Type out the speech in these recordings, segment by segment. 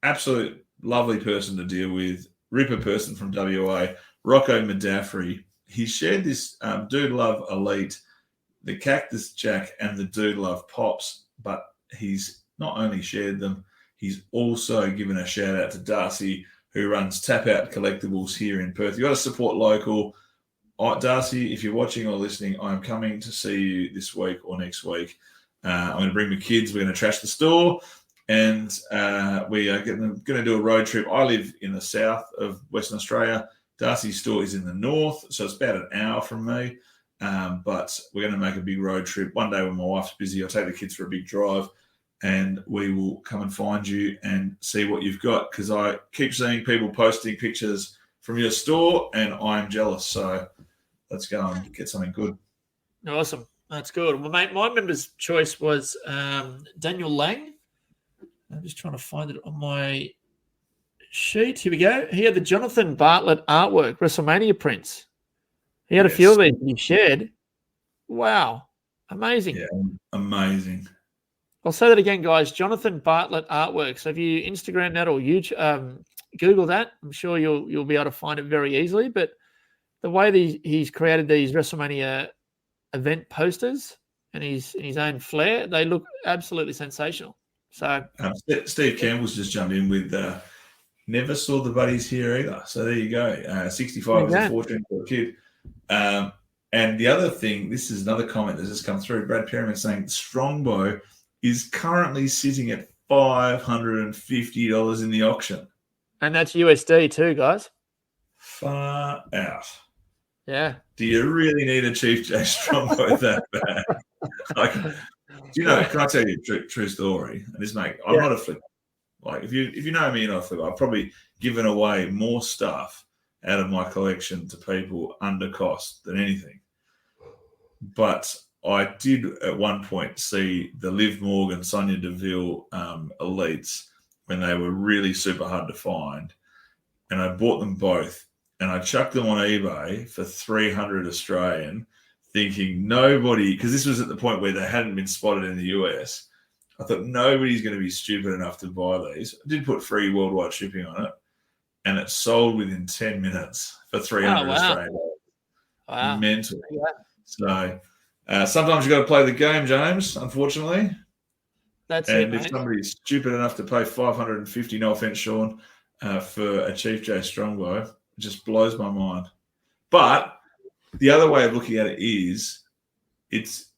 absolute lovely person to deal with, Ripper person from WA, Rocco Madaffrey. He shared this Dude Love Elite, the Cactus Jack, and the Dude Love Pops, but he's not only shared them, he's also given a shout out to Darcy, who runs Tap Out Collectibles here in Perth. You got to support local. Darcy, if you're watching or listening, I'm coming to see you this week or next week. I'm going to bring my kids. We're going to trash the store, and we are going to do a road trip. I live in the south of Western Australia. Darcy's store is in the north, so it's about an hour from me. But we're going to make a big road trip. One day when my wife's busy, I'll take the kids for a big drive, and we will come and find you and see what you've got, because I keep seeing people posting pictures from your store, and I'm jealous. So let's go and get something good. Awesome. That's good. Well, mate, my member's choice was Daniel Lang. I'm just trying to find it on my sheet. Here we go. He had the Jonathan Bartlett artwork, WrestleMania prints. He had a few of these he shared. Wow. Amazing. Yeah, amazing. I'll say that again, guys. Jonathan Bartlett artwork. So if you Instagram that or YouTube, Google that, I'm sure you'll be able to find it very easily. But the way he's created these WrestleMania event posters and his own flair, they look absolutely sensational. So Steve Campbell's just jumped in with never saw the buddies here either. So there you go. 65 is a fortune for a kid. And the other thing, this is another comment that's just come through. Brad Perryman saying Strongbow is currently sitting at $550 in the auction. And that's USD too, guys. Far out. Yeah. Do you really need a Chief J Strongbow that bad? Like, do you know? Can I tell you a true story? And this, mate, I'm not a flipper. Like, if you know me, you're not a flipper. I've probably given away more stuff out of my collection to people under cost than anything. But I did at one point see the Liv Morgan, Sonia Deville elites when they were really super hard to find, and I bought them both. And I chucked them on eBay for 300 Australian, thinking nobody, because this was at the point where they hadn't been spotted in the US. I thought nobody's going to be stupid enough to buy these. I did put free worldwide shipping on it, and it sold within 10 minutes for 300 Australian. Wow. Mental. Yeah. So sometimes you've got to play the game, James, unfortunately. That's and it, if somebody's stupid enough to pay $550, no offense, Sean, for a Chief J Strongbow, it just blows my mind. But the other way of looking at it is it's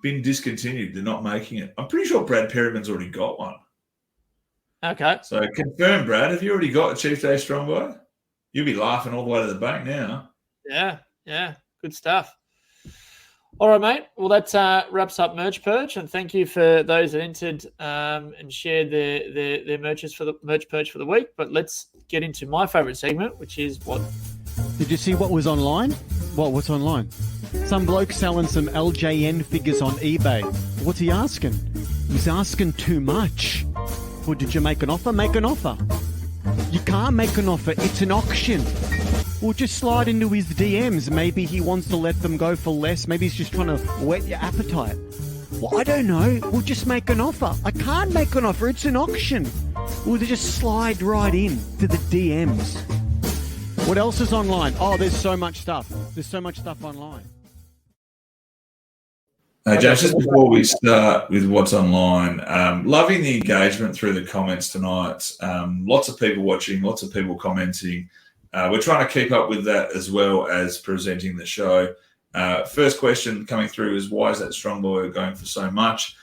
been discontinued. They're not making it. I'm pretty sure Brad Perryman's already got one. Okay. So confirm, Brad, have you already got a Chief J Strongbow? You'll be laughing all the way to the bank now. Yeah. Good stuff. All right, mate. Well, that wraps up Merch Perch, and thank you for those that entered and shared their merch for the week. But let's get into my favourite segment, which is what. Did you see what was online? What's online? Some bloke selling some LJN figures on eBay. What's he asking? He's asking too much. Well, did you make an offer? Make an offer. You can't make an offer. It's an auction. Well, just slide into his DMs. Maybe he wants to let them go for less. Maybe he's just trying to whet your appetite. Well, I don't know. We'll just make an offer. I can't make an offer. It's an auction. We'll just slide right in to the DMs. What else is online? Oh, there's so much stuff. There's so much stuff online. James, just before we start with what's online, loving the engagement through the comments tonight. Lots of people watching, lots of people commenting. We're trying to keep up with that as well as presenting the show. First question coming through is, why is that Strongbow going for so much?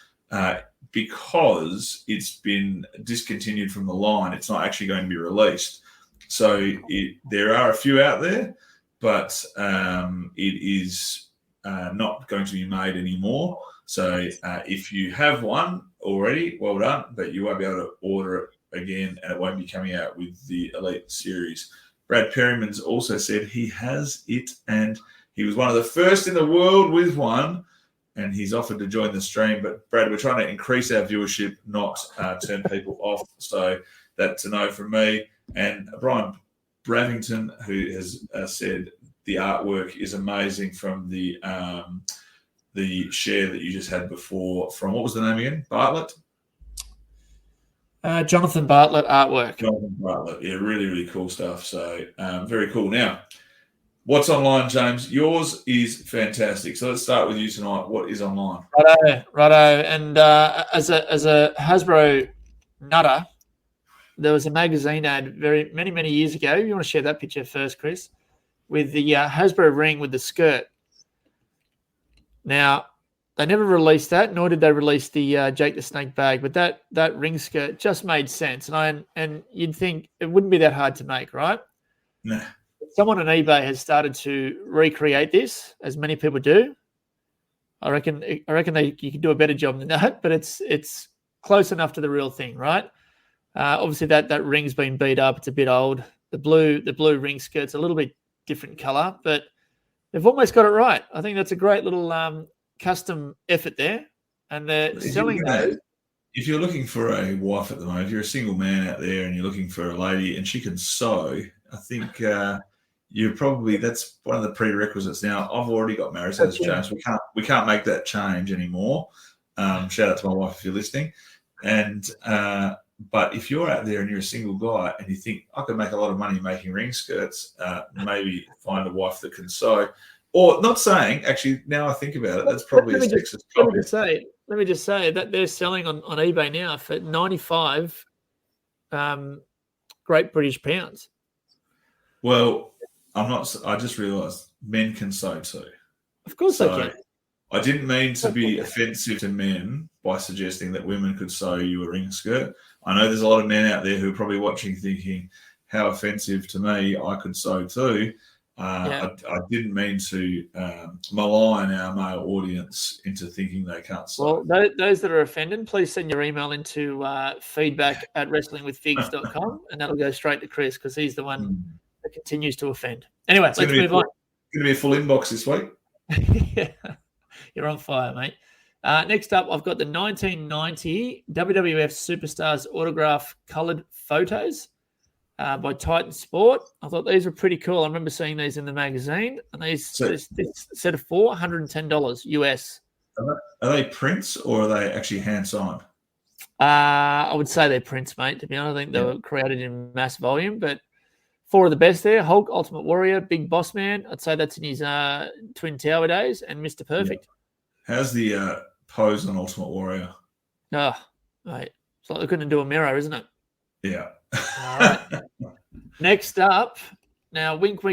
Because it's been discontinued from the line. It's not actually going to be released. So there are a few out there, but it is not going to be made anymore. So if you have one already, well done, but you won't be able to order it again, and it won't be coming out with the Elite Series. Brad Perryman's also said he has it, and he was one of the first in the world with one, and he's offered to join the stream. But, Brad, we're trying to increase our viewership, not turn people off. So that's a no from me. And Brian Bravington, who has said the artwork is amazing from the share that you just had before from, what was the name again? Bartlett? Jonathan Bartlett artwork. Jonathan Bartlett. Yeah, really, really cool stuff. So very cool. Now, what's online, James? Yours is fantastic. So let's start with you tonight. What is online? Righto. And as a Hasbro nutter, there was a magazine ad many years ago. You want to share that picture first, Chris, with the Hasbro ring with the skirt. Now, they never released that, nor did they release the Jake the Snake bag. But that ring skirt just made sense, and you'd think it wouldn't be that hard to make, right? Nah. Someone on eBay has started to recreate this, as many people do. I reckon you can do a better job than that, but it's close enough to the real thing, right? Obviously, that ring's been beat up; it's a bit old. The blue ring skirt's a little bit different color, but they've almost got it right. I think that's a great little custom effort there, and they're selling those. If you're looking for a wife at the moment, if you're a single man out there and you're looking for a lady and she can sew, I think that's one of the prerequisites. Now, I've already got married, so James, we can't make that change anymore. Shout out to my wife if you're listening. And but if you're out there and you're a single guy and you think I could make a lot of money making ring skirts, maybe find a wife that can sew. Or not saying, actually, now I think about it, that's probably a sexist comment. Let me just say that they're selling on eBay now for 95 Great British pounds. Well, I just realised men can sew too. Of course they can. I didn't mean to be offensive to men by suggesting that women could sew you a ring skirt. I know there's a lot of men out there who are probably watching thinking, how offensive to me, I could sew too. I didn't mean to malign our male audience into thinking they can't sew. Well, those that are offended, please send your email into feedback@wrestlingwithfigs.com, and that'll go straight to Chris because he's the one that continues to offend. Anyway, let's move on. It's going to be a full inbox this week. Yeah, you're on fire, mate. Next up, I've got the 1990 WWF Superstars autograph coloured photos by Titan Sport. I thought these were pretty cool. I remember seeing these in the magazine, and this set of $410 US. Are they prints or are they actually hand signed? I would say they're prints, mate. To be honest, I think they were created in mass volume, but 4 of the best there: Hulk, Ultimate Warrior, Big Boss Man. I'd say that's in his Twin Tower days, and Mr. Perfect. Yeah. How's the pose on Ultimate Warrior? Oh, mate, it's like looking into a mirror, isn't it? Yeah. All right. Next up, now wink,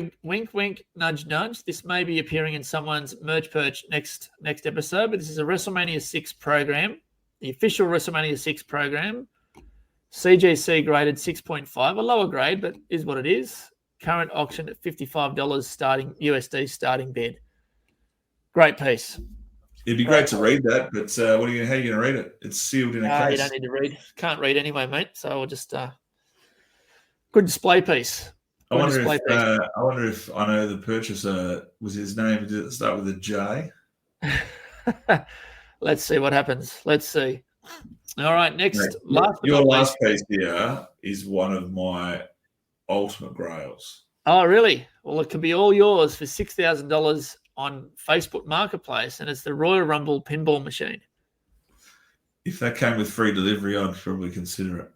nudge, nudge. This may be appearing in someone's merch perch next episode, but this is a WrestleMania 6 program, the official WrestleMania 6 program. CGC graded 6.5, a lower grade, but is what it is. Current auction at $55 starting USD starting bid. Great piece. It'd be great to read that, but how are you going to read it? It's sealed in a case. You don't need to read. Can't read anyway, mate. So I'll just good display piece. I wonder if I know the purchaser. Was his name? Did it start with a J? Let's see what happens. Let's see. All right, next. Your last piece here is one of my ultimate grails. Oh, really? Well, it could be all yours for $6,000 on Facebook Marketplace, and it's the Royal Rumble pinball machine. If that came with free delivery, I'd probably consider it.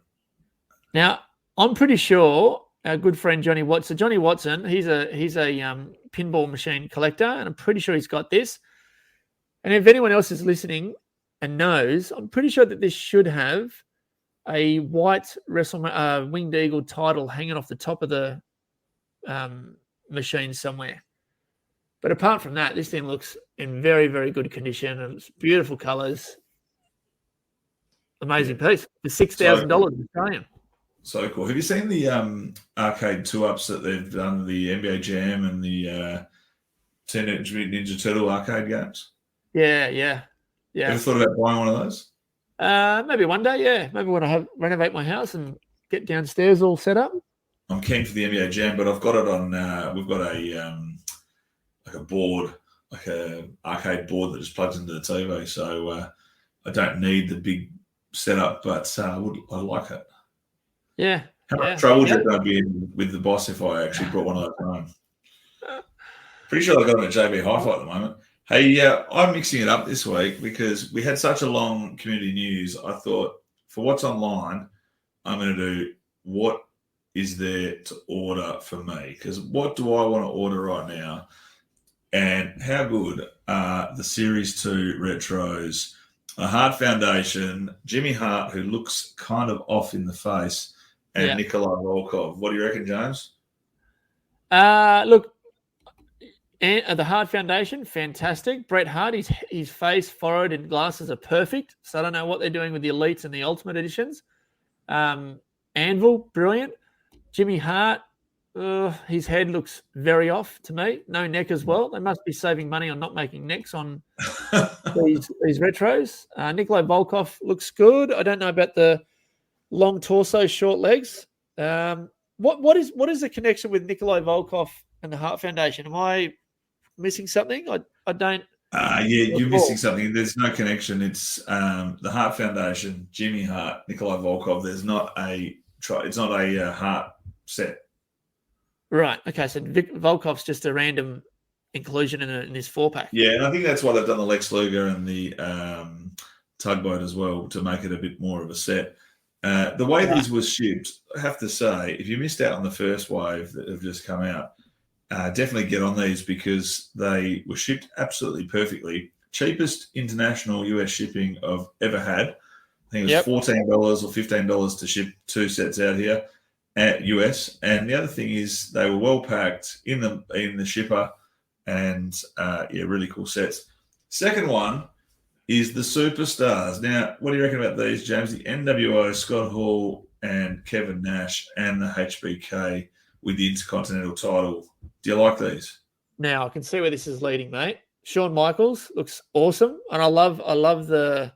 Now, I'm pretty sure our good friend Johnny Watson. So Johnny Watson, he's a pinball machine collector, and I'm pretty sure he's got this. And if anyone else is listening and knows, I'm pretty sure that this should have a white Winged Eagle title hanging off the top of the machine somewhere. But apart from that, this thing looks in very, very good condition, and it's beautiful colours. Amazing piece for $6,000 Australian. So cool. Have you seen the arcade 2-ups that they've done, the NBA Jam and the Teenage Mutant Ninja Turtle arcade games? Yeah. Ever thought about buying one of those? Maybe one day, yeah. Maybe when I renovate my house and get downstairs all set up. I'm keen for the NBA Jam, but I've got it on. We've got a board, like a arcade board that just plugs into the TV. So I don't need the big setup, but I like it. Yeah. How much trouble would you be in with the boss if I actually brought one of those home? Pretty sure I got them at JB Hi-Fi at the moment. Hey, I'm mixing it up this week because we had such a long community news. I thought for what's online, I'm going to do what is there to order for me, because what do I want to order right now? And how good are the Series 2 retros? A Hart Foundation, Jimmy Hart, who looks kind of off in the face, and Nikolai Volkov. What do you reckon, James? Look, the Hart Foundation, fantastic. Bret Hart, his face, forehead, and glasses are perfect. So I don't know what they're doing with the Elites and the Ultimate Editions. Anvil, brilliant. Jimmy Hart, his head looks very off to me. No neck as well. They must be saving money on not making necks on these retros. Nikolai Volkov looks good. I don't know about the long torso, short legs. What is the connection with Nikolai Volkov and the Hart Foundation? Am I missing something? I don't. You're missing something. There's no connection. It's the Hart Foundation, Jimmy Hart, Nikolai Volkov. There's not it's not a Hart set. Right. Okay. So Volkov's just a random inclusion in this 4-pack. Yeah, and I think that's why they've done the Lex Luger and the tugboat as well, to make it a bit more of a set. The way these were shipped, I have to say, if you missed out on the first wave that have just come out, definitely get on these, because they were shipped absolutely perfectly. Cheapest international US shipping I've ever had. I think it was $14 or $15 to ship 2 sets out here at US. And the other thing is they were well packed in the shipper, and really cool sets. Second one is the Superstars. Now, what do you reckon about these, James? The NWO, Scott Hall and Kevin Nash, and the HBK with the Intercontinental title. Do you like these? Now I can see where this is leading, mate. Shawn Michaels looks awesome, and I love the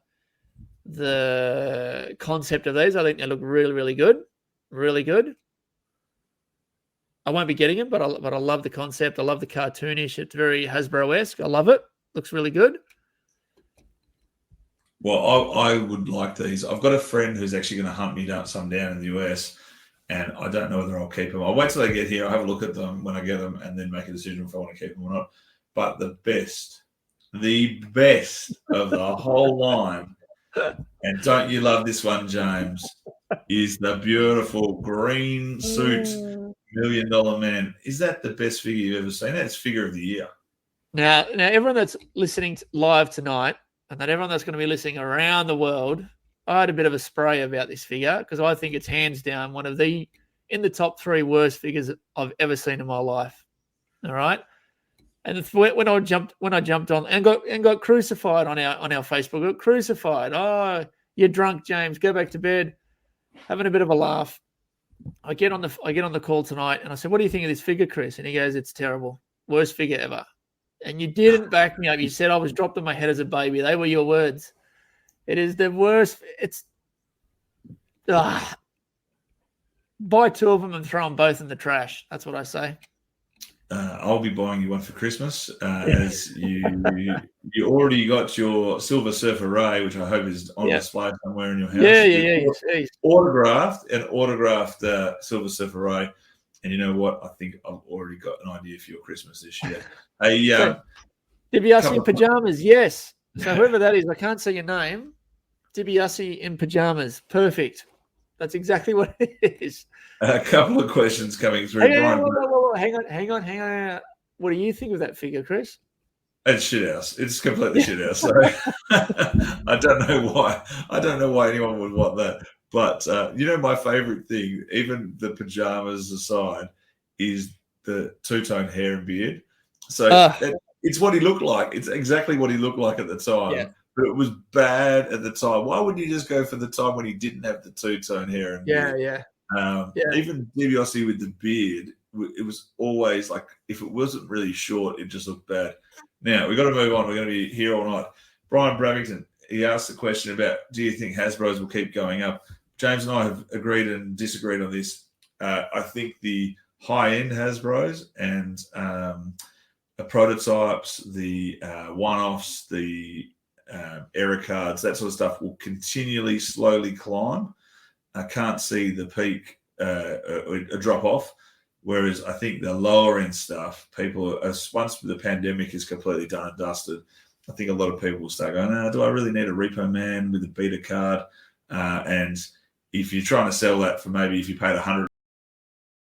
concept of these. I think they look really, really good. Really good. I won't be getting them, but I love the concept. I love the cartoonish. It's very Hasbro-esque. I love it. Looks really good. Well, I would like these. I've got a friend who's actually going to hunt me down in the US, and I don't know whether I'll keep them. I'll wait till they get here. I'll have a look at them when I get them, and then make a decision if I want to keep them or not. But the best of the whole line, and don't you love this one, James, is the beautiful green suit $1 Million Man. Is that the best figure you've ever seen? That's figure of the year. Now, everyone that's listening live tonight, and that everyone that's going to be listening around the world, I had a bit of a spray about this figure, because I think it's hands down one of in the top 3 worst figures that I've ever seen in my life. All right. And when I jumped on and got crucified on our Facebook, got crucified. Oh, you're drunk, James. Go back to bed. Having a bit of a laugh. I get on the call tonight, and I said, "What do you think of this figure, Chris?" And he goes, "It's terrible. Worst figure ever." And you didn't back me up. You said I was dropped on my head as a baby. They were your words. It is the worst. It's buy 2 of them and throw them both in the trash. That's what I say. I'll be buying you one for Christmas, as you already got your Silver Surfer Ray, which I hope is on display somewhere in your house. Yeah. Autographed Silver Surfer Ray. And you know what? I think I've already got an idea for your Christmas this year. DiBiase in pajamas, yes. So whoever that is, I can't see your name. DiBiase in pajamas, perfect. That's exactly what it is. A couple of questions coming through. Hang on. What do you think of that figure, Chris? It's shit house. It's completely shit house. So I don't know why. I don't know why anyone would want that. But my favorite thing, even the pajamas aside, is the 2-tone hair and beard. So it's what he looked like. It's exactly what he looked like at the time. Yeah. But it was bad at the time. Why wouldn't you just go for the time when he didn't have the 2-tone hair and beard? Yeah. Even DiBiase with the beard, it was always like, if it wasn't really short, it just looked bad. Now, we've got to move on. We're going to be here all night. Brian Bravington, he asked the question about, do you think Hasbro's will keep going up? James and I have agreed and disagreed on this. I think the high-end Hasbro's and the prototypes, the one-offs, the error cards, that sort of stuff will continually slowly climb. I can't see the peak a drop off, whereas I think the lower end stuff, people, once the pandemic is completely done and dusted, I think a lot of people will start going, do I really need a Repo Man with a beta card? And if you're trying to sell that for maybe if you paid $100